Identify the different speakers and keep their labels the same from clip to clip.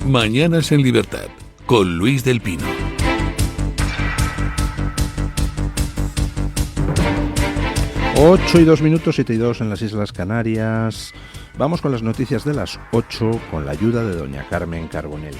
Speaker 1: Mañanas en Libertad, con Luis del Pino.
Speaker 2: 8:02, 7:02 en las Islas Canarias. Vamos con las noticias de las 8 con la ayuda de doña Carmen Carbonell.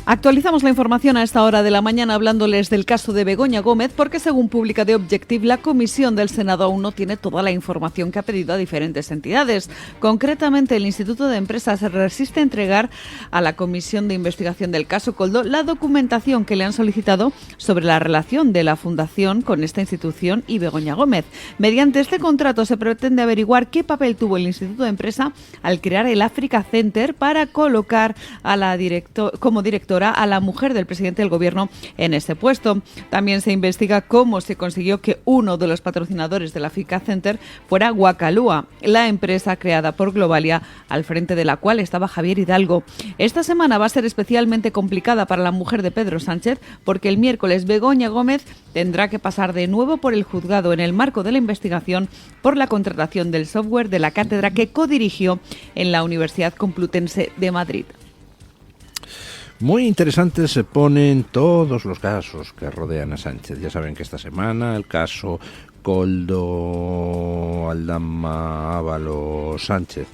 Speaker 3: Actualizamos la información a esta hora de la mañana hablándoles del caso de Begoña Gómez porque según publica The Objective, la Comisión del Senado aún no tiene toda la información que ha pedido a diferentes entidades. Concretamente, el Instituto de Empresa se resiste a entregar a la Comisión de Investigación del caso Koldo la documentación que le han solicitado sobre la relación de la Fundación con esta institución y Begoña Gómez. Mediante este contrato se pretende averiguar qué papel tuvo el Instituto de Empresa al crear el Africa Center para colocar a la como directora a la mujer del presidente del gobierno en ese puesto. También se investiga cómo se consiguió que uno de los patrocinadores del Africa Center fuera Guacalúa, la empresa creada por Globalia, al frente de la cual estaba Javier Hidalgo. Esta semana va a ser especialmente complicada para la mujer de Pedro Sánchez porque el miércoles Begoña Gómez tendrá que pasar de nuevo por el juzgado en el marco de la investigación por la contratación del software de la cátedra que codirigió en la Universidad Complutense de Madrid.
Speaker 2: Muy interesantes se ponen todos los casos que rodean a Sánchez. Ya saben que esta semana el caso Koldo, Aldama, Ábalos, Sánchez,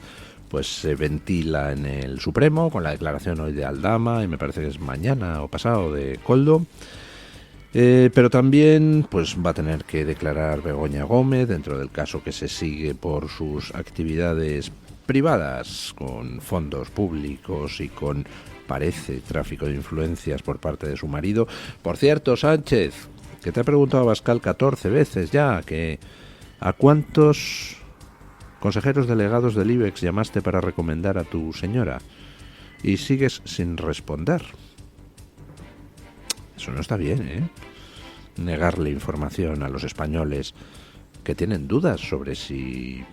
Speaker 2: pues se ventila en el Supremo con la declaración hoy de Aldama y me parece que es mañana o pasado de Koldo. Pero también pues va a tener que declarar Begoña Gómez dentro del caso que se sigue por sus actividades privadas con fondos públicos y con, parece, tráfico de influencias por parte de su marido. Por cierto, Sánchez, que te ha preguntado Abascal 14 veces ya, que ¿a cuántos consejeros delegados del IBEX llamaste para recomendar a tu señora? Y sigues sin responder. Eso no está bien, ¿eh? Negarle información a los españoles que tienen dudas sobre si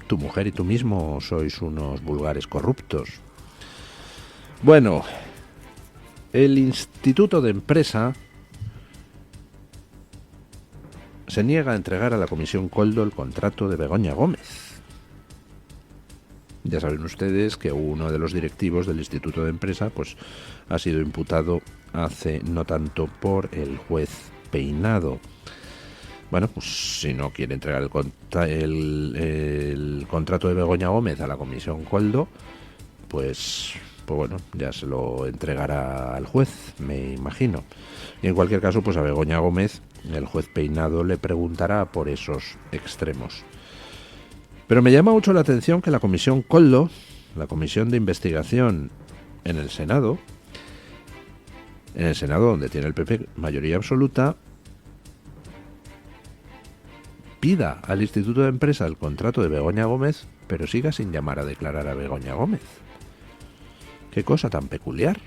Speaker 2: tu mujer y tú mismo sois unos vulgares corruptos. Bueno, el Instituto de Empresa se niega a entregar a la Comisión Koldo el contrato de Begoña Gómez. Ya saben ustedes que uno de los directivos del Instituto de Empresa pues ha sido imputado hace no tanto por el juez Peinado. Bueno, pues si no quiere entregar el contrato de Begoña Gómez a la Comisión Koldo, pues bueno, ya se lo entregará al juez, me imagino. Y en cualquier caso, pues a Begoña Gómez, el juez Peinado le preguntará por esos extremos. Pero me llama mucho la atención que la Comisión Koldo, la Comisión de Investigación en el Senado donde tiene el PP mayoría absoluta, pida al Instituto de Empresa el contrato de Begoña Gómez, pero siga sin llamar a declarar a Begoña Gómez. Qué cosa tan peculiar.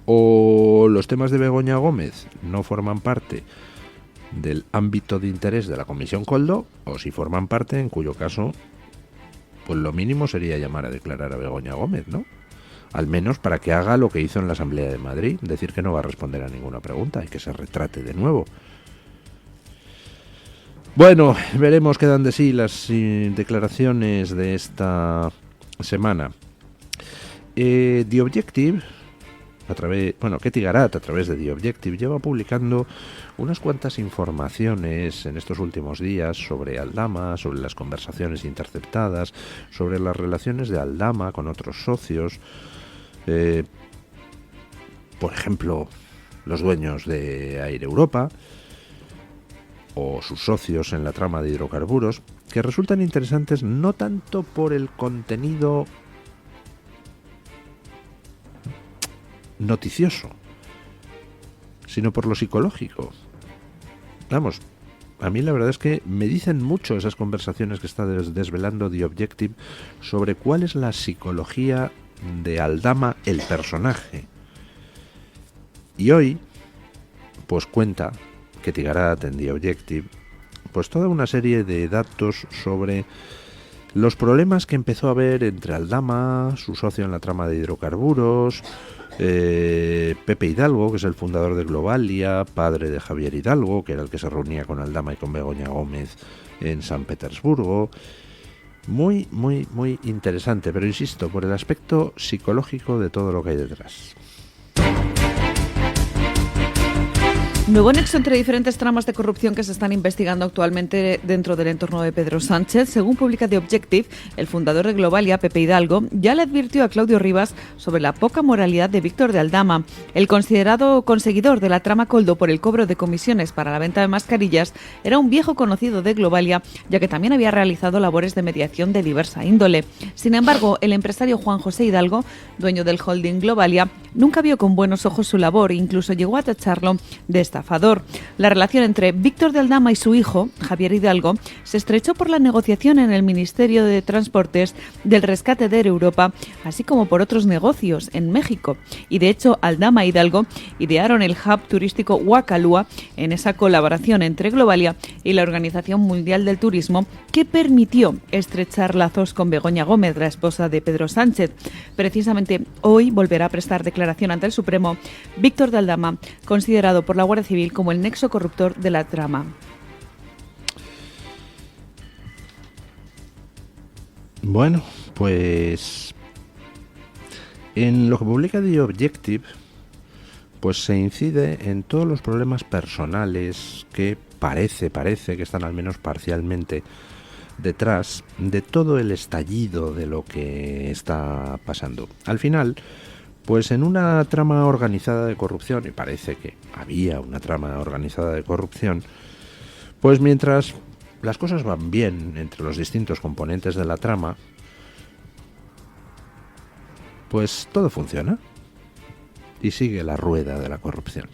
Speaker 2: O los temas de Begoña Gómez no forman parte del ámbito de interés de la Comisión Koldo, o si forman parte, en cuyo caso, pues lo mínimo sería llamar a declarar a Begoña Gómez, ¿no? Al menos para que haga lo que hizo en la Asamblea de Madrid, decir que no va a responder a ninguna pregunta y que se retrate de nuevo. Bueno, veremos qué dan de sí las declaraciones de esta semana. The Objective, Ketty Garat, a través de The Objective, lleva publicando unas cuantas informaciones en estos últimos días sobre Aldama, sobre las conversaciones interceptadas, sobre las relaciones de Aldama con otros socios, por ejemplo, los dueños de Air Europa o sus socios en la trama de hidrocarburos, que resultan interesantes no tanto por el contenido noticioso, sino por lo psicológico. Vamos, a mí la verdad es que me dicen mucho esas conversaciones que está desvelando The Objective sobre cuál es la psicología de Aldama, el personaje. Y hoy, pues cuenta Ketty Garat en The Objective, pues toda una serie de datos sobre los problemas que empezó a haber entre Aldama, su socio en la trama de hidrocarburos, Pepe Hidalgo, que es el fundador de Globalia, padre de Javier Hidalgo, que era el que se reunía con Aldama y con Begoña Gómez en San Petersburgo, Muy, muy, muy interesante, pero insisto, por el aspecto psicológico de todo lo que hay detrás.
Speaker 3: Nuevo nexo entre diferentes tramas de corrupción que se están investigando actualmente dentro del entorno de Pedro Sánchez. Según publica The Objective, el fundador de Globalia, Pepe Hidalgo, ya le advirtió a Claudio Rivas sobre la poca moralidad de Víctor de Aldama. El considerado conseguidor de la trama Koldo por el cobro de comisiones para la venta de mascarillas era un viejo conocido de Globalia, ya que también había realizado labores de mediación de diversa índole. Sin embargo, el empresario Juan José Hidalgo, dueño del holding Globalia, nunca vio con buenos ojos su labor e incluso llegó a tacharlo de estafador. La relación entre Víctor de Aldama y su hijo, Javier Hidalgo, se estrechó por la negociación en el Ministerio de Transportes del rescate de Air Europa, así como por otros negocios en México. Y de hecho, Aldama e Hidalgo idearon el hub turístico Huacalúa en esa colaboración entre Globalia y la Organización Mundial del Turismo, que permitió estrechar lazos con Begoña Gómez, la esposa de Pedro Sánchez. Precisamente hoy volverá a prestar declaración ante el Supremo Víctor de Aldama, considerado por la Guardia Civil como el nexo corruptor de la trama.
Speaker 2: Bueno, pues en lo que publica The Objective, pues se incide en todos los problemas personales que parece que están al menos parcialmente detrás de todo el estallido de lo que está pasando. Al final, pues en una trama organizada de corrupción, y parece que había una trama organizada de corrupción, pues mientras las cosas van bien entre los distintos componentes de la trama, pues todo funciona y sigue la rueda de la corrupción.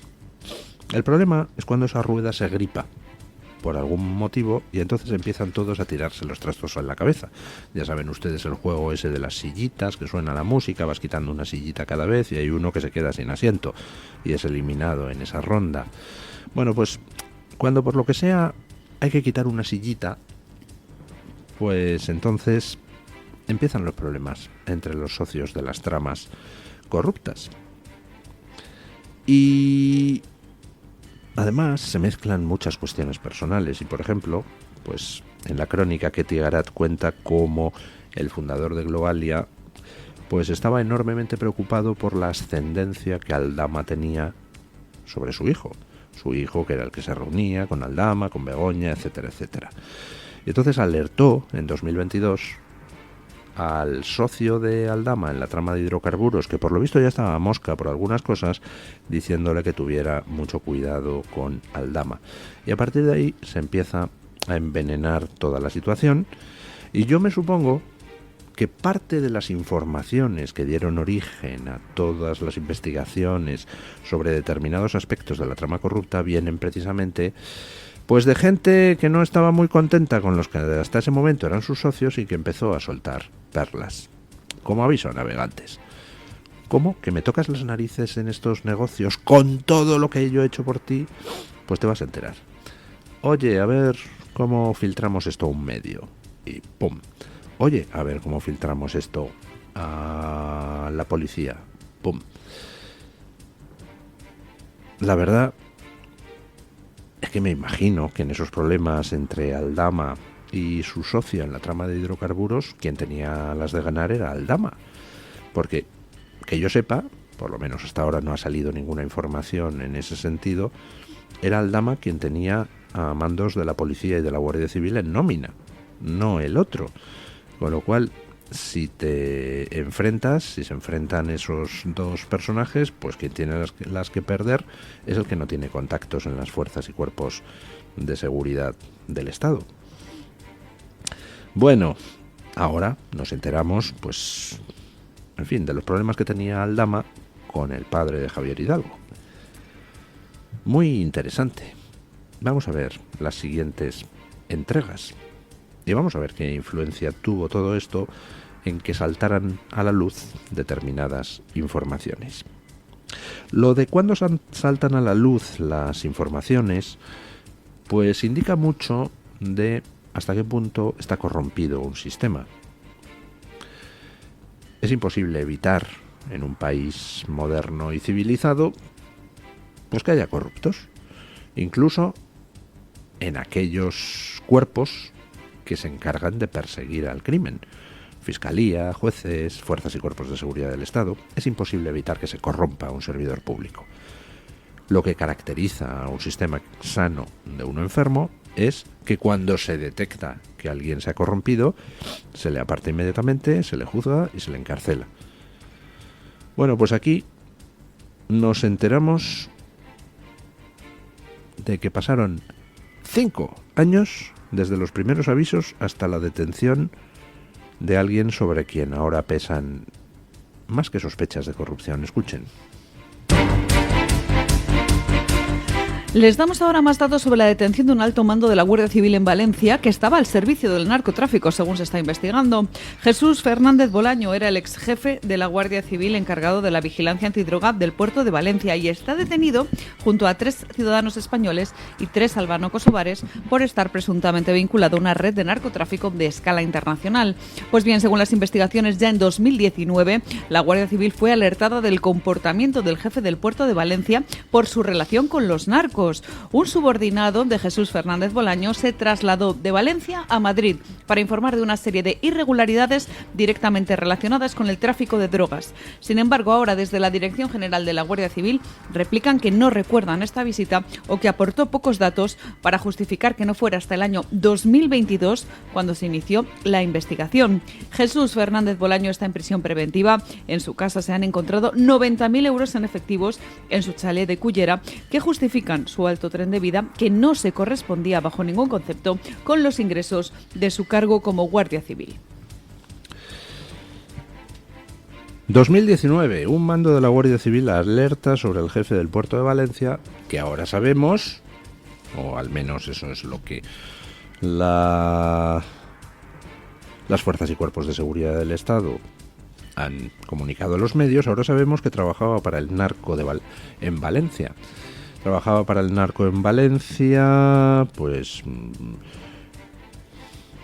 Speaker 2: El problema es cuando esa rueda se gripa por algún motivo y entonces empiezan todos a tirarse los trastos en la cabeza. Ya saben ustedes el juego ese de las sillitas, que suena la música, vas quitando una sillita cada vez y hay uno que se queda sin asiento y es eliminado en esa ronda. Bueno, pues cuando por lo que sea hay que quitar una sillita, pues entonces empiezan los problemas entre los socios de las tramas corruptas. Y además se mezclan muchas cuestiones personales y, por ejemplo, pues en la crónica Ketty Garat cuenta cómo el fundador de Globalia pues estaba enormemente preocupado por la ascendencia que Aldama tenía sobre su hijo que era el que se reunía con Aldama, con Begoña, etcétera, etcétera. Y entonces alertó en 2022 al socio de Aldama en la trama de hidrocarburos, que por lo visto ya estaba mosca por algunas cosas, diciéndole que tuviera mucho cuidado con Aldama. Y a partir de ahí se empieza a envenenar toda la situación, y yo me supongo que parte de las informaciones que dieron origen a todas las investigaciones sobre determinados aspectos de la trama corrupta vienen precisamente pues de gente que no estaba muy contenta con los que hasta ese momento eran sus socios y que empezó a soltar perlas. Como aviso a navegantes. ¿Cómo? ¿Que me tocas las narices en estos negocios con todo lo que yo he hecho por ti? Pues te vas a enterar. Oye, a ver cómo filtramos esto a un medio. Y ¡pum! Oye, a ver cómo filtramos esto a la policía. ¡Pum! La verdad es que me imagino que en esos problemas entre Aldama y su socio en la trama de hidrocarburos, quien tenía las de ganar era Aldama. Porque, que yo sepa, por lo menos hasta ahora no ha salido ninguna información en ese sentido, era Aldama quien tenía a mandos de la policía y de la Guardia Civil en nómina, no el otro. Con lo cual, si se enfrentan esos dos personajes, pues quien tiene las que perder es el que no tiene contactos en las fuerzas y cuerpos de seguridad del Estado. Bueno, ahora nos enteramos, pues, en fin, de los problemas que tenía Aldama con el padre de Javier Hidalgo. Muy interesante. Vamos a ver las siguientes entregas. Y vamos a ver qué influencia tuvo todo esto en que saltaran a la luz determinadas informaciones. Lo de cuándo saltan a la luz las informaciones, pues indica mucho de hasta qué punto está corrompido un sistema. Es imposible evitar en un país moderno y civilizado pues que haya corruptos, incluso en aquellos cuerpos que se encargan de perseguir al crimen. Fiscalía, jueces, fuerzas y cuerpos de seguridad del Estado. Es imposible evitar que se corrompa un servidor público. Lo que caracteriza a un sistema sano de uno enfermo es que cuando se detecta que alguien se ha corrompido, se le aparta inmediatamente, se le juzga y se le encarcela. Bueno, pues aquí nos enteramos de que pasaron 5 años desde los primeros avisos hasta la detención de alguien sobre quien ahora pesan más que sospechas de corrupción. Escuchen.
Speaker 3: Les damos ahora más datos sobre la detención de un alto mando de la Guardia Civil en Valencia que estaba al servicio del narcotráfico, según se está investigando. Jesús Fernández Bolaño era el ex jefe de la Guardia Civil encargado de la vigilancia antidroga del puerto de Valencia y está detenido junto a 3 ciudadanos españoles y 3 albano-kosovares por estar presuntamente vinculado a una red de narcotráfico de escala internacional. Pues bien, según las investigaciones, ya en 2019 la Guardia Civil fue alertada del comportamiento del jefe del puerto de Valencia por su relación con los narcos. Un subordinado de Jesús Fernández Bolaño se trasladó de Valencia a Madrid para informar de una serie de irregularidades directamente relacionadas con el tráfico de drogas. Sin embargo, ahora desde la Dirección General de la Guardia Civil replican que no recuerdan esta visita o que aportó pocos datos para justificar que no fuera hasta el año 2022 cuando se inició la investigación. Jesús Fernández Bolaño está en prisión preventiva. En su casa se han encontrado 90.000 euros en efectivos en su chalet de Cullera que justifican su alto tren de vida que no se correspondía bajo ningún concepto con los ingresos de su cargo como Guardia Civil.
Speaker 2: 2019, un mando de la Guardia Civil alerta sobre el jefe del puerto de Valencia, que ahora sabemos, o al menos eso es lo que las fuerzas y cuerpos de seguridad del Estado han comunicado a los medios. Ahora sabemos que trabajaba para el narco en Valencia. Trabajaba para el narco en Valencia, pues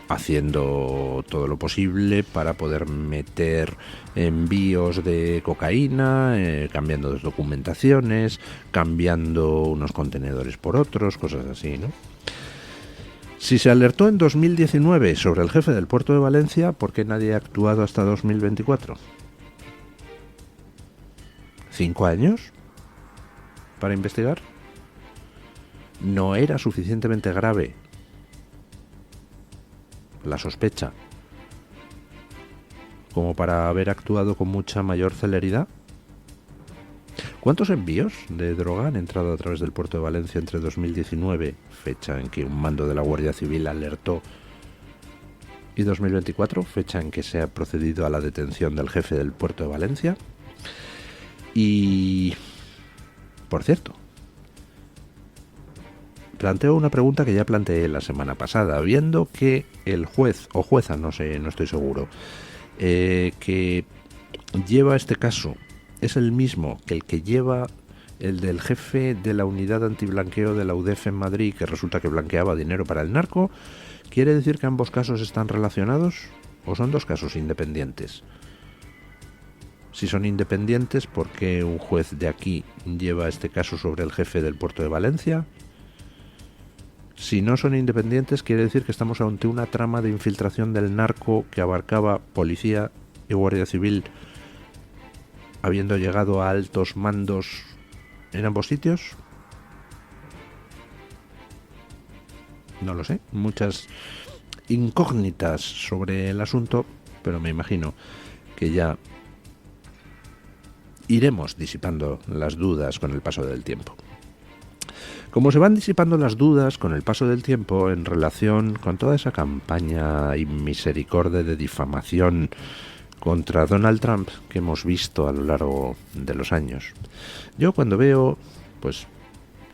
Speaker 2: haciendo todo lo posible para poder meter envíos de cocaína, cambiando las documentaciones, cambiando unos contenedores por otros, cosas así, ¿no? Si se alertó en 2019 sobre el jefe del puerto de Valencia, ¿por qué nadie ha actuado hasta 2024? ¿5 años para investigar? ¿No era suficientemente grave la sospecha como para haber actuado con mucha mayor celeridad? ¿Cuántos envíos de droga han entrado a través del puerto de Valencia entre 2019, fecha en que un mando de la Guardia Civil alertó, y 2024, fecha en que se ha procedido a la detención del jefe del puerto de Valencia? Y, por cierto, planteo una pregunta que ya planteé la semana pasada, viendo que el juez o jueza, no sé, no estoy seguro, que lleva este caso es el mismo que el que lleva el del jefe de la unidad antiblanqueo de la UDEF en Madrid, que resulta que blanqueaba dinero para el narco. ¿Quiere decir que ambos casos están relacionados o son 2 casos independientes? Si son independientes, ¿por qué un juez de aquí lleva este caso sobre el jefe del puerto de Valencia? Si no son independientes, quiere decir que estamos ante una trama de infiltración del narco que abarcaba policía y Guardia Civil, habiendo llegado a altos mandos en ambos sitios. No lo sé, muchas incógnitas sobre el asunto, pero me imagino que ya iremos disipando las dudas con el paso del tiempo. Como se van disipando las dudas con el paso del tiempo en relación con toda esa campaña inmisericordia de difamación contra Donald Trump que hemos visto a lo largo de los años, yo cuando veo pues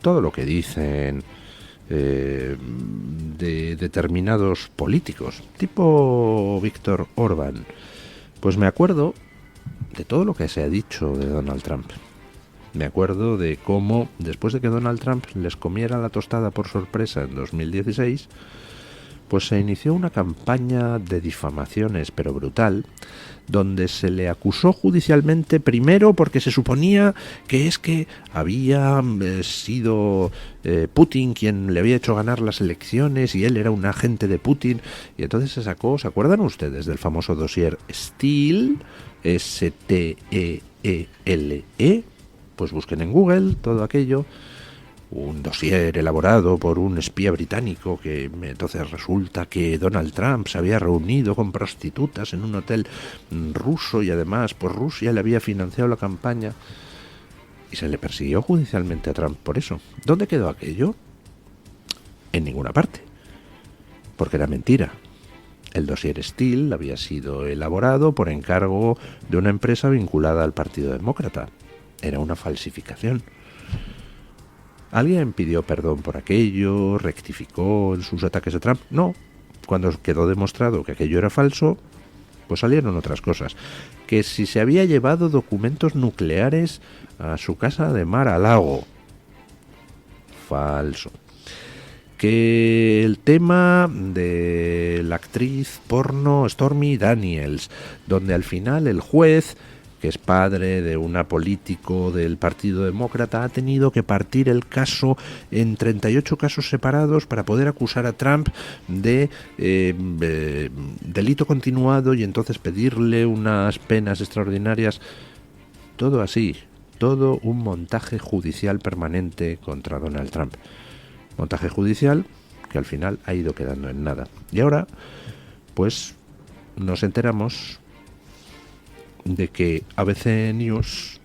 Speaker 2: todo lo que dicen de determinados políticos tipo Víctor Orbán, pues me acuerdo de todo lo que se ha dicho de Donald Trump. Me acuerdo de cómo, después de que Donald Trump les comiera la tostada por sorpresa en 2016, pues se inició una campaña de difamaciones, pero brutal, donde se le acusó judicialmente, primero porque se suponía que es que había sido Putin quien le había hecho ganar las elecciones y él era un agente de Putin, y entonces se sacó, ¿se acuerdan ustedes del famoso dossier Steele? Steele. Pues busquen en Google todo aquello, un dossier elaborado por un espía británico que entonces resulta que Donald Trump se había reunido con prostitutas en un hotel ruso y además por Rusia le había financiado la campaña y se le persiguió judicialmente a Trump por eso. ¿Dónde quedó aquello? En ninguna parte, porque era mentira. El dossier Steele había sido elaborado por encargo de una empresa vinculada al Partido Demócrata. Era una falsificación. ¿Alguien pidió perdón por aquello? ¿Rectificó en sus ataques a Trump? No. Cuando quedó demostrado que aquello era falso, pues salieron otras cosas. Que si se había llevado documentos nucleares a su casa de Mar-a-Lago. Falso. Que el tema de la actriz porno Stormy Daniels, donde al final el juez, que es padre de una político del Partido Demócrata, ha tenido que partir el caso en 38 casos separados para poder acusar a Trump de delito continuado y entonces pedirle unas penas extraordinarias. Todo así, todo un montaje judicial permanente contra Donald Trump. Montaje judicial que al final ha ido quedando en nada. Y ahora, pues, nos enteramos de que ABC News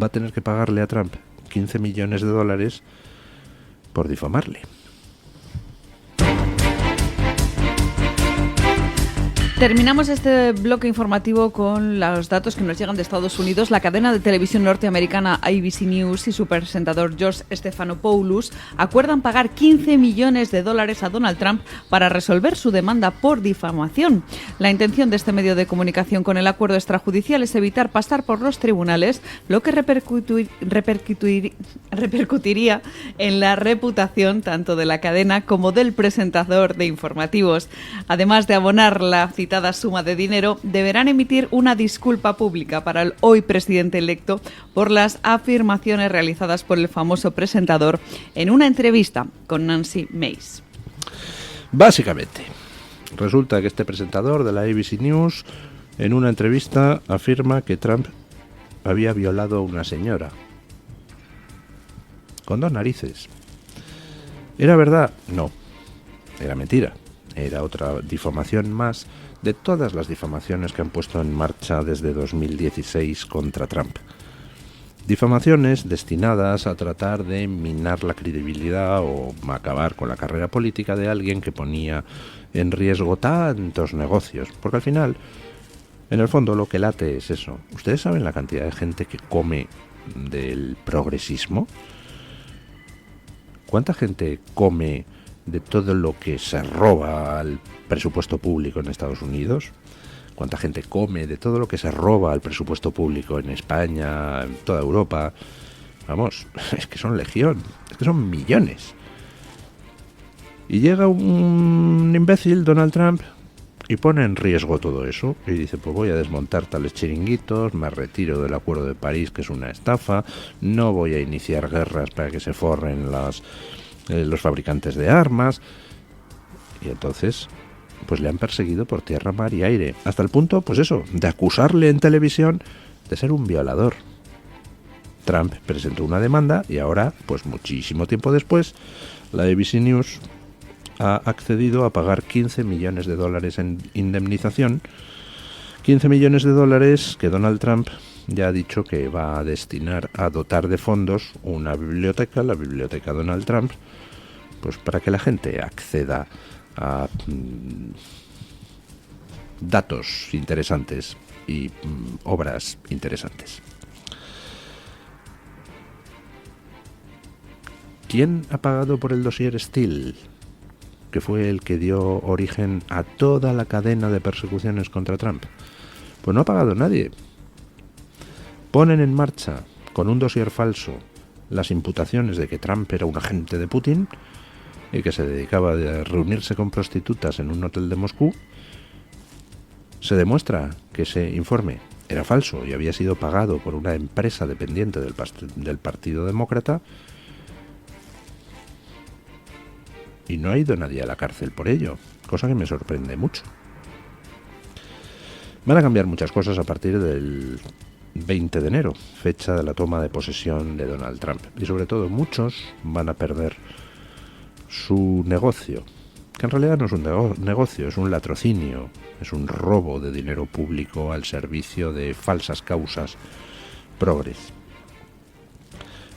Speaker 2: va a tener que pagarle a Trump 15 millones de dólares por difamarle.
Speaker 3: Terminamos este bloque informativo con los datos que nos llegan de Estados Unidos. La cadena de televisión norteamericana ABC News y su presentador George Stephanopoulos acuerdan pagar 15 millones de dólares a Donald Trump para resolver su demanda por difamación. La intención de este medio de comunicación con el acuerdo extrajudicial es evitar pasar por los tribunales, lo que repercutiría en la reputación tanto de la cadena como del presentador de informativos. Además de abonar la citada suma de dinero, deberán emitir una disculpa pública para el hoy presidente electo por las afirmaciones realizadas por el famoso presentador en una entrevista con Nancy Mace.
Speaker 2: Básicamente, resulta que este presentador de la ABC News en una entrevista afirma que Trump había violado a una señora. Con dos narices. ¿Era verdad? No. Era mentira. Era otra difamación más de todas las difamaciones que han puesto en marcha desde 2016 contra Trump. Difamaciones destinadas a tratar de minar la credibilidad o acabar con la carrera política de alguien que ponía en riesgo tantos negocios. Porque al final, en el fondo, lo que late es eso. ¿Ustedes saben la cantidad de gente que come del progresismo? ¿Cuánta gente come de todo lo que se roba al presupuesto público en Estados Unidos? ¿Cuánta gente come de todo lo que se roba al presupuesto público en España, en toda Europa? Vamos, es que son legión, es que son millones. Y llega un imbécil, Donald Trump, y pone en riesgo todo eso. Y dice, pues voy a desmontar tales chiringuitos, me retiro del Acuerdo de París, que es una estafa, no voy a iniciar guerras para que se forren los fabricantes de armas. Y entonces, pues le han perseguido por tierra, mar y aire, hasta el punto, pues eso, de acusarle en televisión de ser un violador. Trump presentó una demanda y ahora, pues muchísimo tiempo después, la ABC News ha accedido a pagar 15 millones de dólares en indemnización. 15 millones de dólares que Donald Trump ya ha dicho que va a destinar a dotar de fondos una biblioteca, la biblioteca Donald Trump, pues para que la gente acceda a datos interesantes y obras interesantes. ¿Quién ha pagado por el dossier Steele, que fue el que dio origen a toda la cadena de persecuciones contra Trump? Pues no ha pagado nadie. Ponen en marcha, con un dossier falso, las imputaciones de que Trump era un agente de Putin, y que se dedicaba a reunirse con prostitutas en un hotel de Moscú, se demuestra que ese informe era falso y había sido pagado por una empresa dependiente del Partido Demócrata, y no ha ido nadie a la cárcel por ello, cosa que me sorprende mucho. Van a cambiar muchas cosas a partir del 20 de enero, fecha de la toma de posesión de Donald Trump, y sobre todo muchos van a perder su negocio, que en realidad no es un negocio, es un latrocinio, es un robo de dinero público al servicio de falsas causas progres.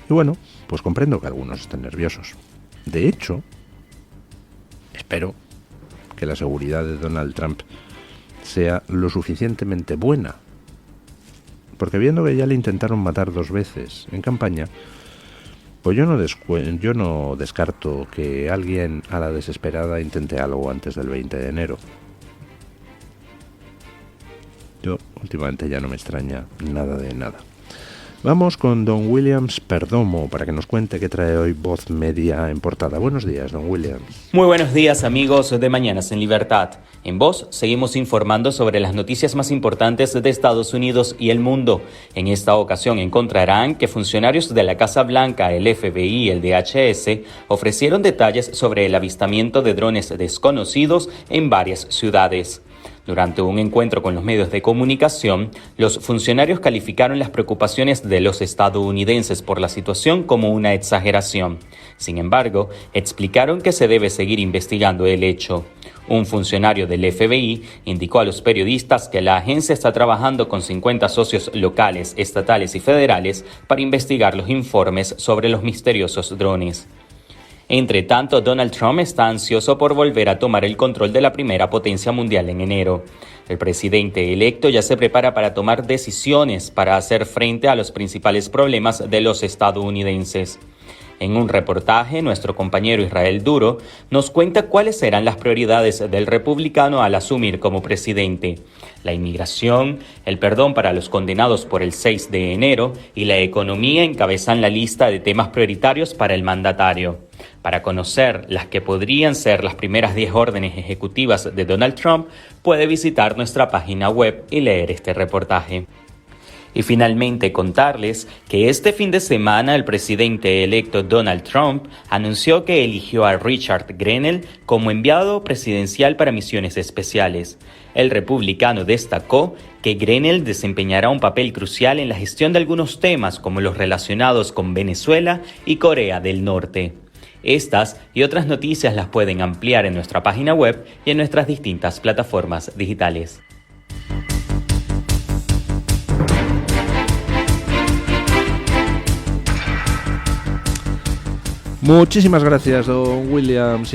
Speaker 2: Y bueno, pues comprendo que algunos estén nerviosos. De hecho, espero que la seguridad de Donald Trump sea lo suficientemente buena, porque viendo que ya le intentaron matar 2 veces en campaña, pues yo no descarto que alguien a la desesperada intente algo antes del 20 de enero. Yo últimamente ya no me extraña nada de nada. Vamos con Don Williams Perdomo para que nos cuente qué trae hoy Voz Media en portada. Buenos días, Don Williams.
Speaker 4: Muy buenos días, amigos de Mañanas en Libertad. En Voz seguimos informando sobre las noticias más importantes de Estados Unidos y el mundo. En esta ocasión encontrarán que funcionarios de la Casa Blanca, el FBI y el DHS ofrecieron detalles sobre el avistamiento de drones desconocidos en varias ciudades. Durante un encuentro con los medios de comunicación, los funcionarios calificaron las preocupaciones de los estadounidenses por la situación como una exageración. Sin embargo, explicaron que se debe seguir investigando el hecho. Un funcionario del FBI indicó a los periodistas que la agencia está trabajando con 50 socios locales, estatales y federales para investigar los informes sobre los misteriosos drones. Entre tanto, Donald Trump está ansioso por volver a tomar el control de la primera potencia mundial en enero. El presidente electo ya se prepara para tomar decisiones para hacer frente a los principales problemas de los estadounidenses. En un reportaje, nuestro compañero Israel Duro nos cuenta cuáles serán las prioridades del republicano al asumir como presidente: la inmigración, el perdón para los condenados por el 6 de enero y la economía encabezan la lista de temas prioritarios para el mandatario. Para conocer las que podrían ser las primeras 10 órdenes ejecutivas de Donald Trump, puede visitar nuestra página web y leer este reportaje. Y finalmente contarles que este fin de semana el presidente electo Donald Trump anunció que eligió a Richard Grenell como enviado presidencial para misiones especiales. El republicano destacó que Grenell desempeñará un papel crucial en la gestión de algunos temas como los relacionados con Venezuela y Corea del Norte. Estas y otras noticias las pueden ampliar en nuestra página web y en nuestras distintas plataformas digitales.
Speaker 2: Muchísimas gracias, Don Williams.